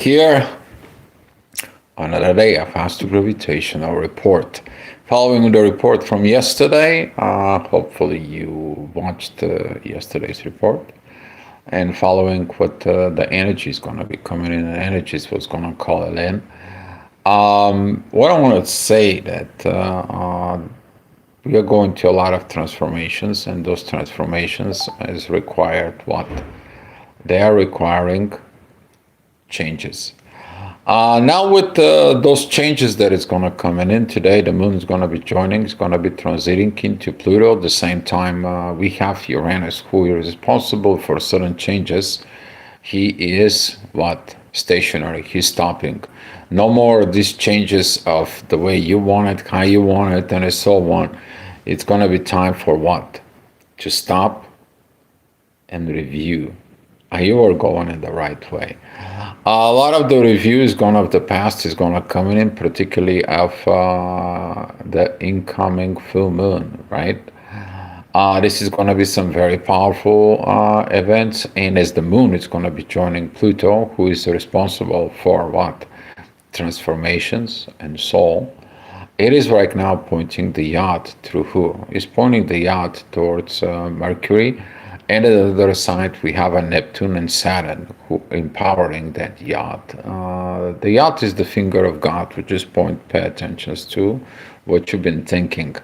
Here, another day of astro-gravitational report. Following the report from yesterday, hopefully you watched yesterday's report, and following what the energy is going to be coming in, the energies was going to call it in. What I want to say that we are going to a lot of transformations, and those transformations is required what? They are requiring changes. Now with those changes that is going to come in today, the moon is going to be joining, it's going to be transiting into Pluto. At the same time, we have Uranus, who is responsible for certain changes. He is what? Stationary. He's stopping. No more of these changes of the way you want it, how you want it, and so on. It's going to be time for what? To stop and review. Are you going in the right way? A lot of the reviews gone of the past is going to come in, particularly of the incoming full moon, right? This is going to be some very powerful events, and as the moon is going to be joining Pluto, who is responsible for what? Transformations and soul. It is right now pointing the yacht through who? It's pointing the yacht towards Mercury. And at the other side, we have a Neptune and Saturn who empowering that yacht. The yacht is the finger of God, which is point, pay attention to what you've been thinking.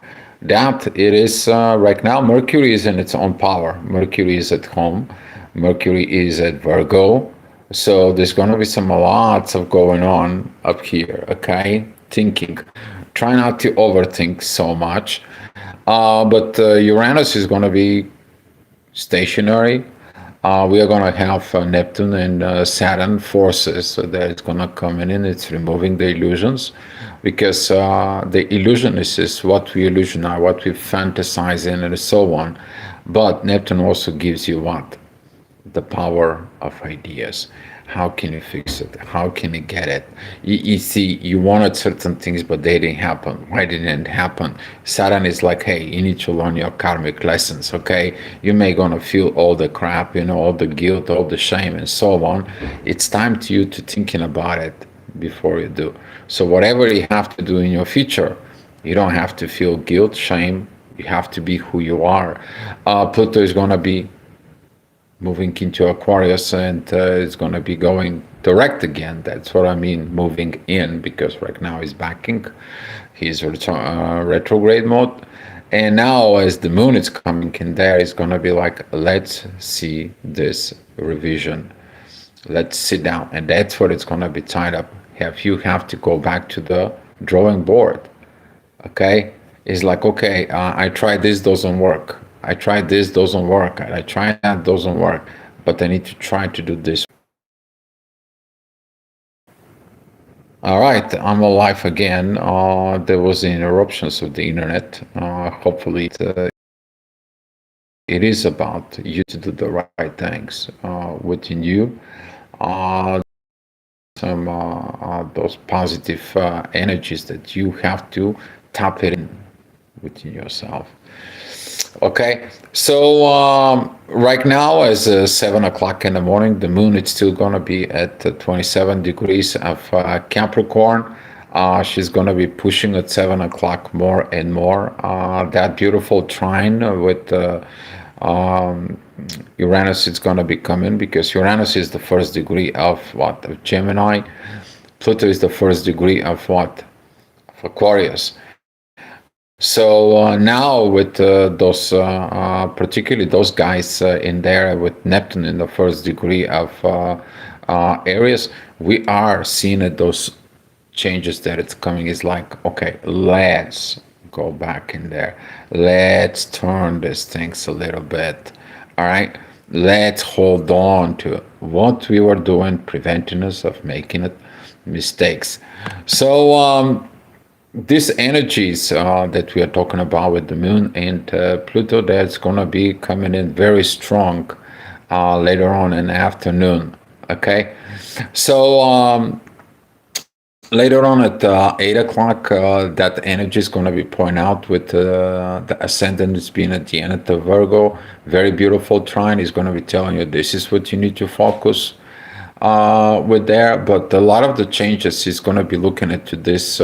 That it is right now, Mercury is in its own power. Mercury is at home. Mercury is at Virgo. So there's going to be some lots of going on up here, okay? Thinking. Try not to overthink so much. But Uranus is going to be stationary. We are going to have Neptune and Saturn forces that is going to come in. It's removing the illusions because the illusion is what we illusion are, what we fantasize in, and so on. But Neptune also gives you what? The power of ideas. How can you fix it? How can you get it? You see, you wanted certain things, but they didn't happen. Why didn't it happen? Saturn is like, hey, you need to learn your karmic lessons, okay? You may gonna feel all the crap, all the guilt, all the shame, and so on. It's time to you to thinking about it before you do. So whatever you have to do in your future, you don't have to feel guilt, shame. You have to be who you are. Pluto is gonna be moving into Aquarius, and it's going to be going direct again. That's what I mean, moving in, because right now he's backing. He's retrograde mode. And now as the moon is coming in there, it's going to be like, let's see this revision. Let's sit down. And that's what it's going to be tied up. You have to go back to the drawing board. Okay? It's like, okay, I tried this, doesn't work. I tried this, doesn't work. I tried that, doesn't work. But I need to try to do this. All right, I'm alive again. There was the interruptions of the internet. Hopefully, it is about you to do the right things within you. Some those positive energies that you have to tap it in within yourself. Okay, so right now, as 7 o'clock in the morning, the moon is still going to be at 27 degrees of Capricorn. She's going to be pushing at 7 o'clock more and more. That beautiful trine with Uranus is going to be coming, because Uranus is the first degree of what? Of Gemini. Pluto is the first degree of what? Of Aquarius. So now with those, particularly those guys in there with Neptune in the first degree of Aries, we are seeing that those changes that it's coming is like, okay, let's go back in there. Let's turn these things a little bit. All right. Let's hold on to what we were doing, preventing us of making it mistakes. So, these energies that we are talking about with the moon and Pluto, that's going to be coming in very strong later on in the afternoon. Okay, so later on at 8 o'clock, that energy is going to be pointed out with the ascendant is being at the end of the Virgo. Very beautiful trine is going to be telling you this is what you need to focus. with there, but a lot of the changes is going to be looking into this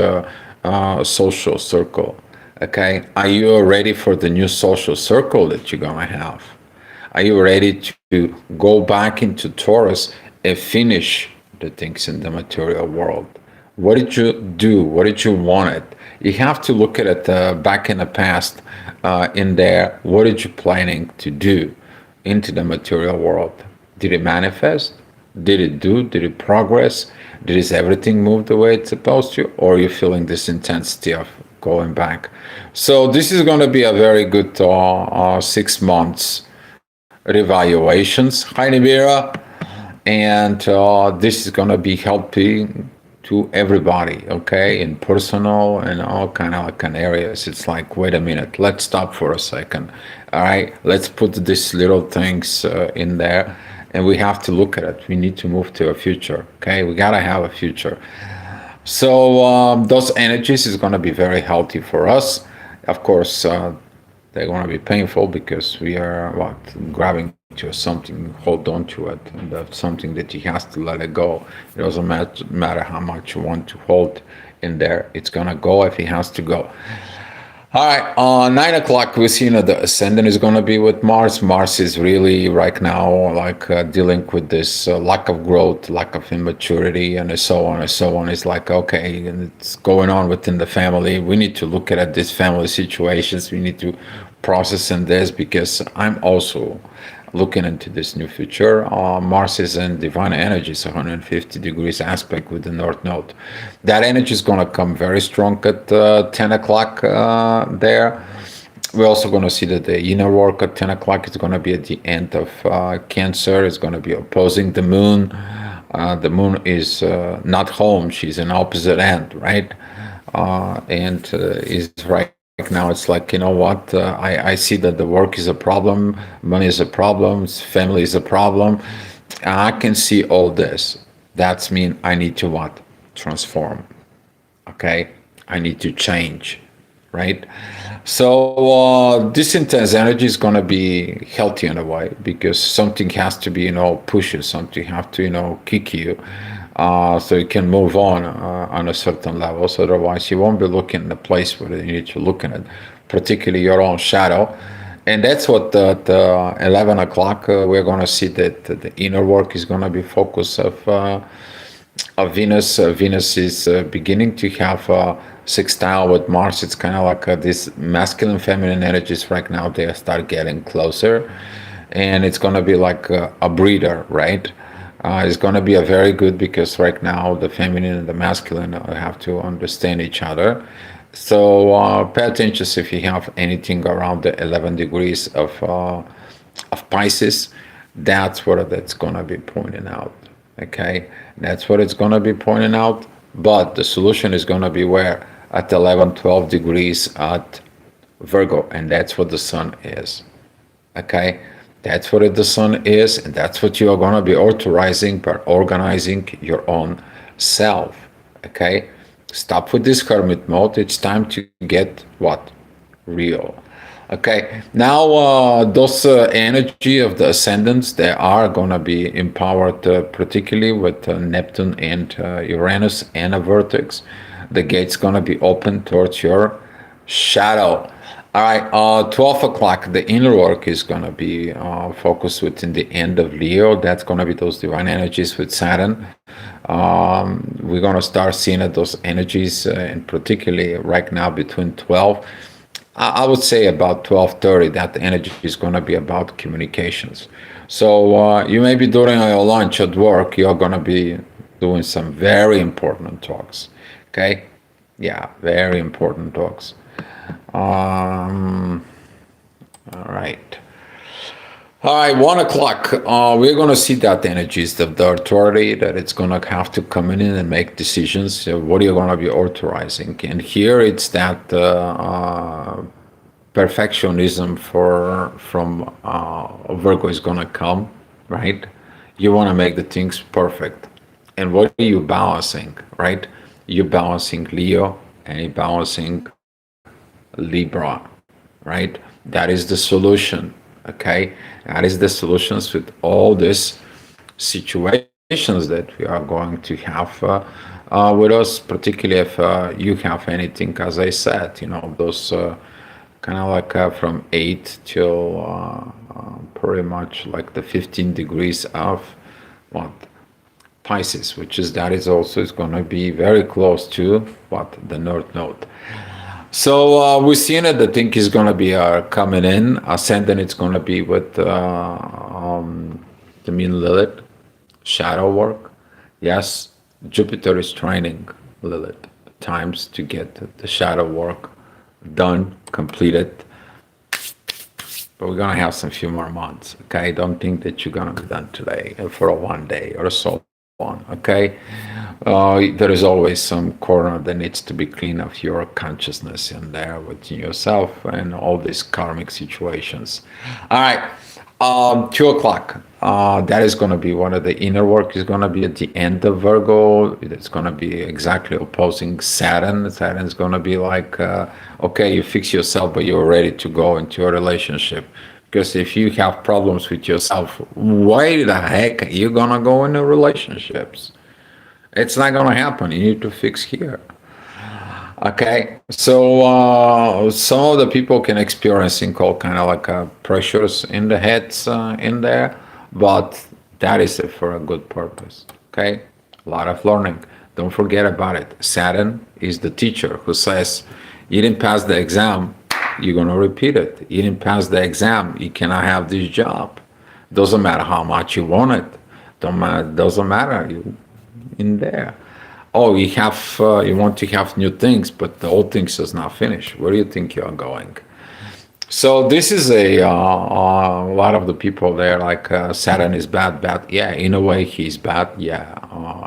social circle. Okay, are you ready for the new social circle that you're going to have? Are you ready to go back into Taurus and finish the things in the material world? What did you do? What did you want it? You have to look at it back in the past, in there. What did you planning to do into the material world? Did it manifest? Did it do? Did it progress? Did everything move the way it's supposed to? Or are you feeling this intensity of going back? So this is going to be a very good 6 months revaluations. Hi, Nibira. And this is going to be helping to everybody, okay, in personal and all kind of areas. It's like, wait a minute, let's stop for a second. All right, let's put these little things in there, and we have to look at it. We need to move to a future, okay? We gotta have a future. So those energies is going to be very healthy for us. Of course, they're going to be painful because we are what grabbing to something, hold on to it, and that's something that you have to let it go. It doesn't matter how much you want to hold in there. It's going to go if it has to go. All right, 9 o'clock, we see the ascendant is going to be with Mars. Mars is really right now like dealing with this lack of growth, lack of immaturity, and so on and so on. It's like, okay, and it's going on within the family. We need to look at these family situations. We need to process in this because I'm also looking into this new future. Mars is in divine energies, 150 degrees aspect with the North Node. That energy is going to come very strong at 10 o'clock there. We're also going to see that the inner work at 10 o'clock is going to be at the end of Cancer. It's going to be opposing the moon. The moon is not home. She's in opposite end, right? And is right now it's like, you know what, I see that the work is a problem, money is a problem, family is a problem. I can see all this. That's mean I need to what? Transform. Okay, I need to change, right? So this intense energy is going to be healthy in a way because something has to be, push you, something have to, kick you, so you can move on a certain level. So otherwise, you won't be looking in the place where you need to look in it, particularly your own shadow. And that's what the 11 o'clock we're going to see that the inner work is going to be focus of Venus. Venus is beginning to have a sextile with Mars. It's kind of like this masculine, feminine energies right now. They start getting closer, and it's going to be like a breather, right? It's going to be a very good because right now the feminine and the masculine have to understand each other. So pay attention if you have anything around the 11 degrees of Pisces. That's what that's going to be pointing out. Okay, that's what it's going to be pointing out. But the solution is going to be where? At 11, 12 degrees at Virgo, and that's what the sun is. Okay, that's what the sun is, and that's what you are going to be authorizing by organizing your own self. Okay, stop with this hermit mode. It's time to get what? Real. Okay, now those energy of the ascendants, they are going to be empowered, particularly with Neptune and Uranus and a vertex. The gate's going to be open towards your shadow. All right, 12 o'clock, the inner work is going to be focused within the end of Leo. That's going to be those divine energies with Saturn. We're going to start seeing those energies, and particularly right now between 12, I would say about 12:30, that energy is going to be about communications. So you may be during your lunch at work, you're going to be doing some very important talks. Okay? Yeah, very important talks. All right. All right, 1 o'clock. We're going to see that energies of the authority that it's going to have to come in and make decisions. So what are you going to be authorizing? And here it's that perfectionism from Virgo is going to come, right? You want to make the things perfect. And what are you balancing, right? You're balancing Leo and you're balancing Libra, right? That is the solution, okay? That is the solutions with all these situations. that we are going to have with us, particularly if you have anything, as I said, those kind of like from 8 till pretty much like the 15 degrees of what Pisces, which is that is also is going to be very close to what the North Node. So we're seeing it. The thing is going to be coming in. Ascendant, it's going to be with the mean Lilith, shadow work. Yes, Jupiter is training Lilith times to get the shadow work done, completed. But we're gonna have some few more months. Okay, don't think that you're gonna be done today for a one day or so on. Okay, there is always some corner that needs to be cleaned of your consciousness in there within yourself and all these karmic situations. All right, 2 o'clock. That is going to be one of the inner work is going to be at the end of Virgo. It's going to be exactly opposing Saturn. Saturn is going to be like, okay, you fix yourself, but you're ready to go into a relationship. Because if you have problems with yourself, why the heck are you going to go into relationships? It's not going to happen. You need to fix here. Okay, so some of the people can experiencing all kind of like pressures in the heads in there, but that is it for a good purpose. Okay, a lot of learning. Don't forget about it. Saturn is the teacher who says, "You didn't pass the exam, you're gonna repeat it. You didn't pass the exam, you cannot have this job. Doesn't matter how much you want it. Doesn't matter. You in there." Oh, you want to have new things, but the old things is not finished. Where do you think you are going? So this is a lot of the people there like Saturn is bad. Yeah, in a way he's bad. Yeah,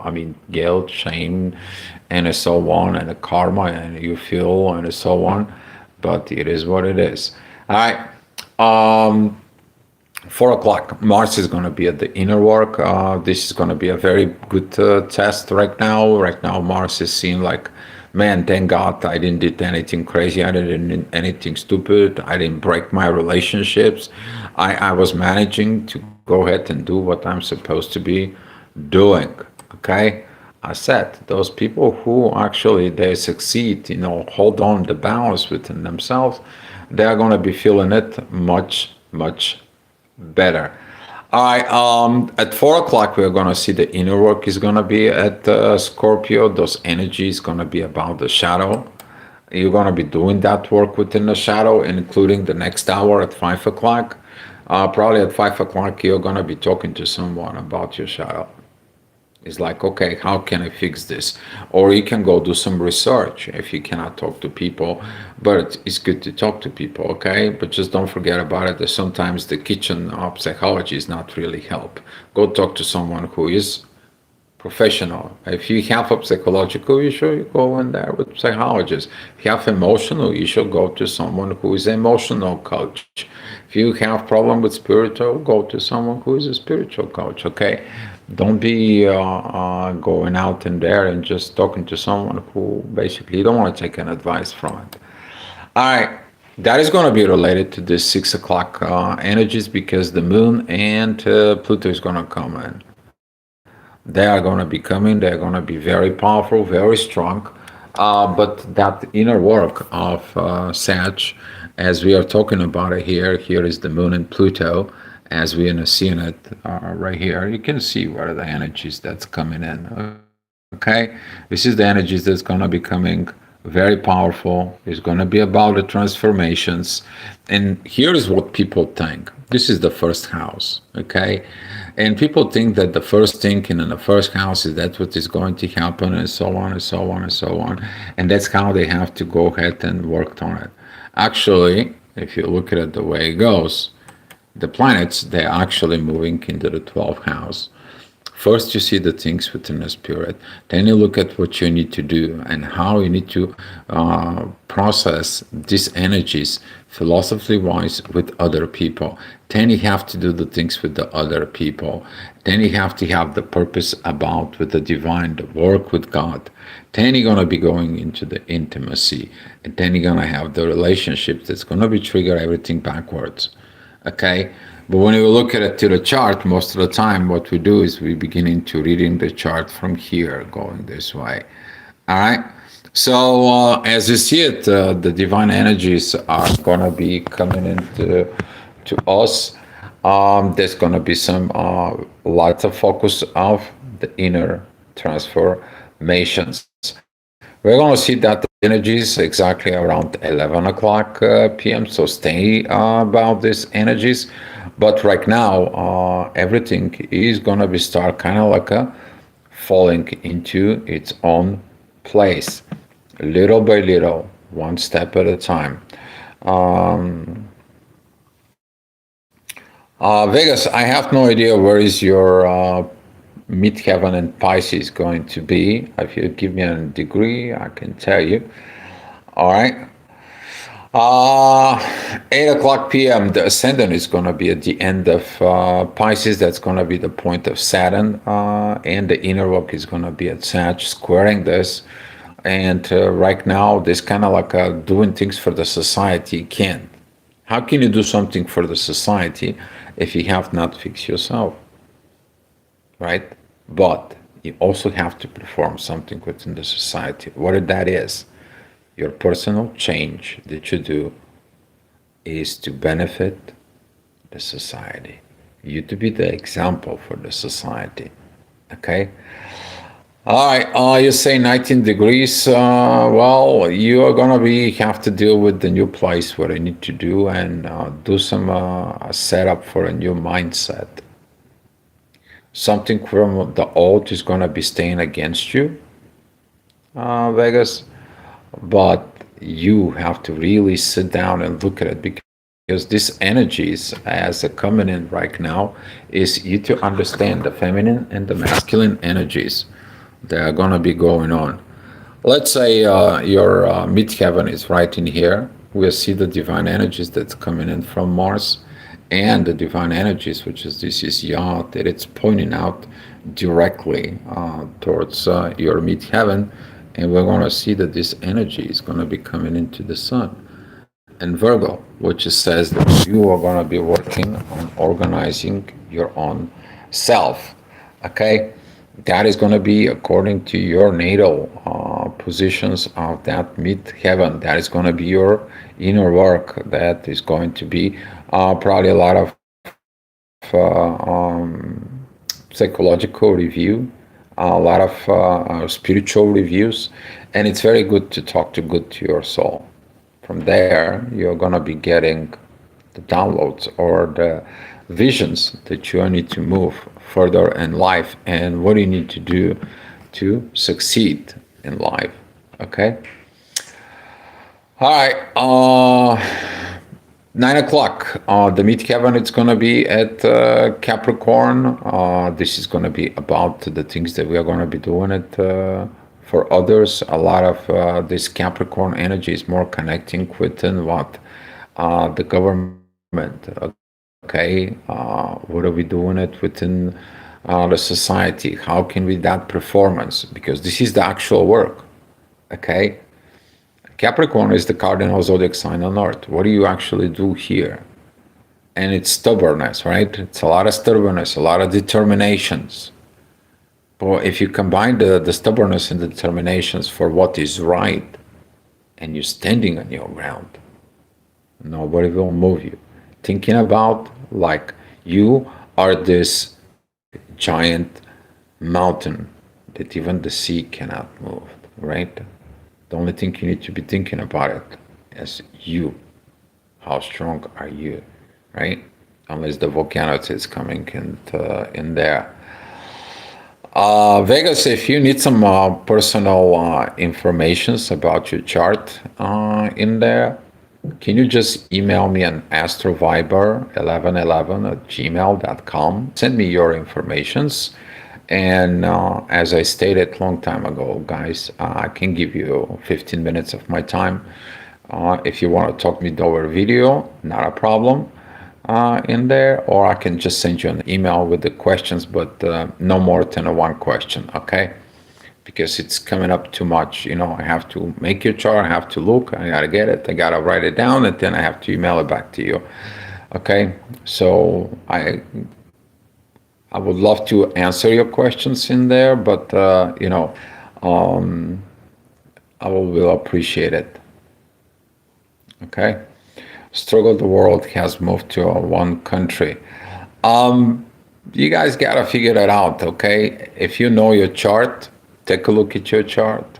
I mean guilt, shame, and so on, and the karma, and you feel, and so on. But it is what it is. All right. 4 o'clock, Mars is going to be at the inner work. This is going to be a very good test right now. Right now, Mars is seen like, man, thank God I didn't do anything crazy. I didn't do anything stupid. I didn't break my relationships. I was managing to go ahead and do what I'm supposed to be doing. Okay. I said those people who actually they succeed, hold on the balance within themselves, they are going to be feeling it much better. All right. At 4 o'clock, we're gonna see the inner work is gonna be at Scorpio. Those energies gonna be about the shadow. You're gonna be doing that work within the shadow, including the next hour at 5 o'clock. Probably at 5 o'clock, you're gonna be talking to someone about your shadow. It's like, okay, how can I fix this? Or you can go do some research if you cannot talk to people. But it's good to talk to people, okay? But just don't forget about it that sometimes the kitchen of psychology is not really help. Go talk to someone who is professional. If you have a psychological issue, you go in there with psychologists. If you have emotional issue, go to someone who is an emotional coach. If you have problem with spiritual, go to someone who is a spiritual coach, okay? Don't be going out in there and just talking to someone who basically you don't want to take an advice from it. All right, that is going to be related to this 6 o'clock energies because the moon and Pluto is going to come in. They are going to be coming. They're going to be very powerful, very strong. But that inner work of Sag, as we are talking about it here is the moon and Pluto. As we are seeing it right here, you can see what are the energies that's coming in. Okay, this is the energies that's going to be coming very powerful. It's going to be about the transformations. And here is what people think. This is the first house, okay? And people think that the first thinking in the first house is that what is going to happen and so on and so on and so on. And that's how they have to go ahead and work on it. Actually, if you look at it the way it goes, the planets, they're actually moving into the 12th house. First, you see the things within the spirit. Then you look at what you need to do and how you need to process these energies philosophy-wise with other people. Then you have to do the things with the other people. Then you have to have the purpose about with the divine, the work with God. Then you're going to be going into the intimacy. And then you're going to have the relationships that's going to be trigger everything backwards. Okay, But when you look at it to the chart, most of the time, what we do is we beginning to reading the chart from here, going this way. All right. So as you see it, the divine energies are gonna be coming into to us. There's gonna be some lots of focus of the inner transformations. We're gonna see that energies exactly around 11 o'clock p.m. So stay about these energies. But right now, everything is gonna be start kind of like a falling into its own place, little by little, one step at a time. Um, Vegas, I have no idea where is your midheaven and Pisces going to be. If you give me a degree, I can tell you. All right. 8 o'clock p.m. The ascendant is going to be at the end of Pisces. That's going to be the point of Saturn, and the inner work is going to be at Sag, squaring this. And right now, this kind of like doing things for the society can't. How can you do something for the society if you have not fixed yourself, right? But you also have to perform something within the society. What that is, your personal change that you do is to benefit the society. You to be the example for the society. Okay? All right, you say 19 degrees. Well, you are gonna be have to deal with the new place, what I need to do, and do some setup for a new mindset. Something from the old is gonna be staying against you, Vegas, but you have to really sit down and look at it because this energies as a coming in right now is you to understand the feminine and the masculine energies that are going to be going on. Let's say your midheaven is right in here. We'll see the divine energies that's coming in from Mars and the divine energies, which is this is Yah, that it's pointing out directly towards your midheaven. And we're going to see that this energy is going to be coming into the sun and Virgo, which says that you are going to be working on organizing your own self. Okay, that is going to be according to your natal positions of that midheaven. That is going to be your inner work. That is going to be probably a lot of psychological review, a lot of spiritual reviews, and it's very good to talk to good to your soul. From there, you're going to be getting the downloads or the visions that you need to move further in life and what you need to do to succeed in life. Okay? All right. 9 o'clock. The midheaven, it's going to be at Capricorn. This is going to be about the things that we are going to be doing it for others. A lot of this Capricorn energy is more connecting within what the government. Okay, what are we doing it within the society? How can we that performance? Because this is the actual work. Okay, Capricorn is the cardinal zodiac sign on Earth. What do you actually do here? And it's stubbornness, right? It's a lot of stubbornness, a lot of determinations. But if you combine the stubbornness and the determinations for what is right, and you're standing on your ground, nobody will move you. Thinking about like you are this giant mountain that even the sea cannot move, right? The only thing you need to be thinking about it is you. How strong are you, right? Unless the volcano is coming in there. Vegas, if you need some personal informations about your chart in there, can you just email me on astroviber1111@gmail.com? Send me your informations. And as I stated long time ago, guys, I can give you 15 minutes of my time. If you want to talk me over video, not a problem in there, or I can just send you an email with the questions, but no more than one question, okay? Because it's coming up too much. I have to make your chart, I have to look, I gotta get it, I gotta write it down, and then I have to email it back to you. Okay, so I would love to answer your questions in there, but I will appreciate it. Okay, struggle the world has moved to one country. Um, you guys gotta figure that out. Okay, if you know your chart, take a look at your chart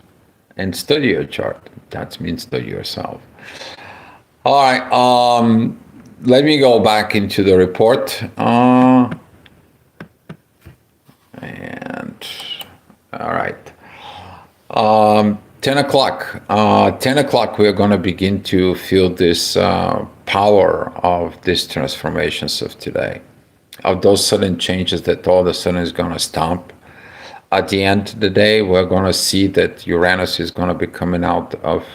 and study your chart. That means study yourself. All right. Let me go back into the report. And all right. 10 o'clock. 10 o'clock, we're going to begin to feel this power of these transformations of today, of those sudden changes that all of a sudden is going to stop. At the end of the day, we're going to see that Uranus is going to be coming out of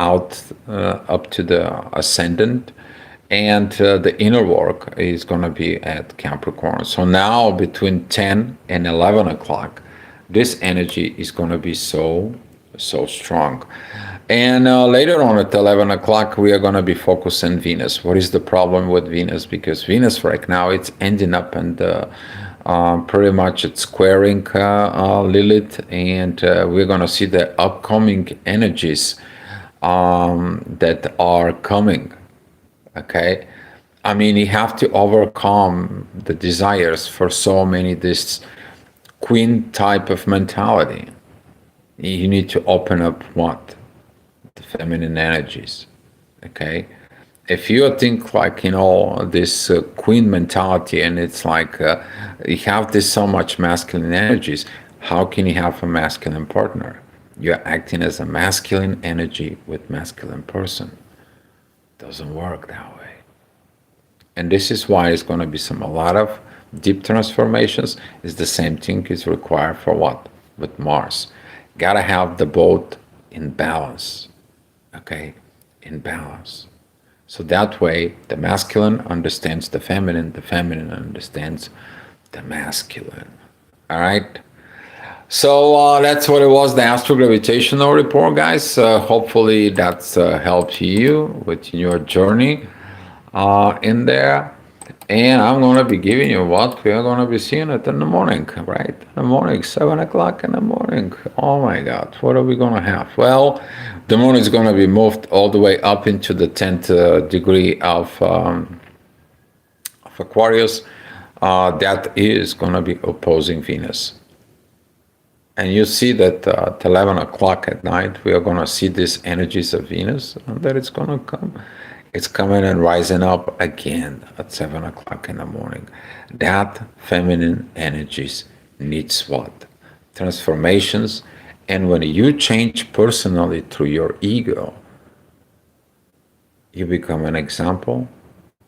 out up to the ascendant, and the inner work is going to be at Capricorn. So now between 10 and 11 o'clock, this energy is going to be so strong. And later on at 11 o'clock, we are going to be focused on Venus. What is the problem with Venus? Because Venus right now, it's ending up and pretty much it's squaring Lilith, and we're going to see the upcoming energies that are coming. Okay, I mean, you have to overcome the desires for so many this queen type of mentality. You need to open up what? The feminine energies. Okay, if you think like this queen mentality, and it's like you have this so much masculine energies, how can you have a masculine partner? You're acting as a masculine energy with masculine person. Doesn't work that way. And this is why it's going to be a lot of deep transformations. Is the same thing is required for what? With Mars. Gotta have the both in balance. Okay? In balance. So that way the masculine understands the feminine understands the masculine. All right? So that's what it was, the astrogravitational report, guys. Hopefully that's helped you with your journey in there. And I'm going to be giving you what we are going to be seeing it in the morning, right? In the morning, 7 o'clock in the morning. Oh my God, what are we going to have? Well, the moon is going to be moved all the way up into the 10th degree of Aquarius. That is going to be opposing Venus. And you see that at 11 o'clock at night, we are going to see these energies of Venus, and that it's going to come. It's coming and rising up again at 7 o'clock in the morning. That feminine energies needs what? Transformations. And when you change personally through your ego, you become an example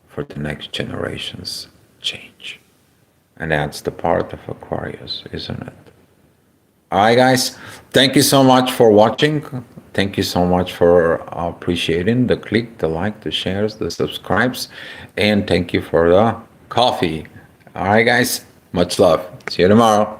for the next generation's change. And that's the part of Aquarius, isn't it? All right, guys. Thank you so much for watching. Thank you so much for appreciating the click, the like, the shares, the subscribes, and thank you for the coffee. All right, guys. Much love. See you tomorrow.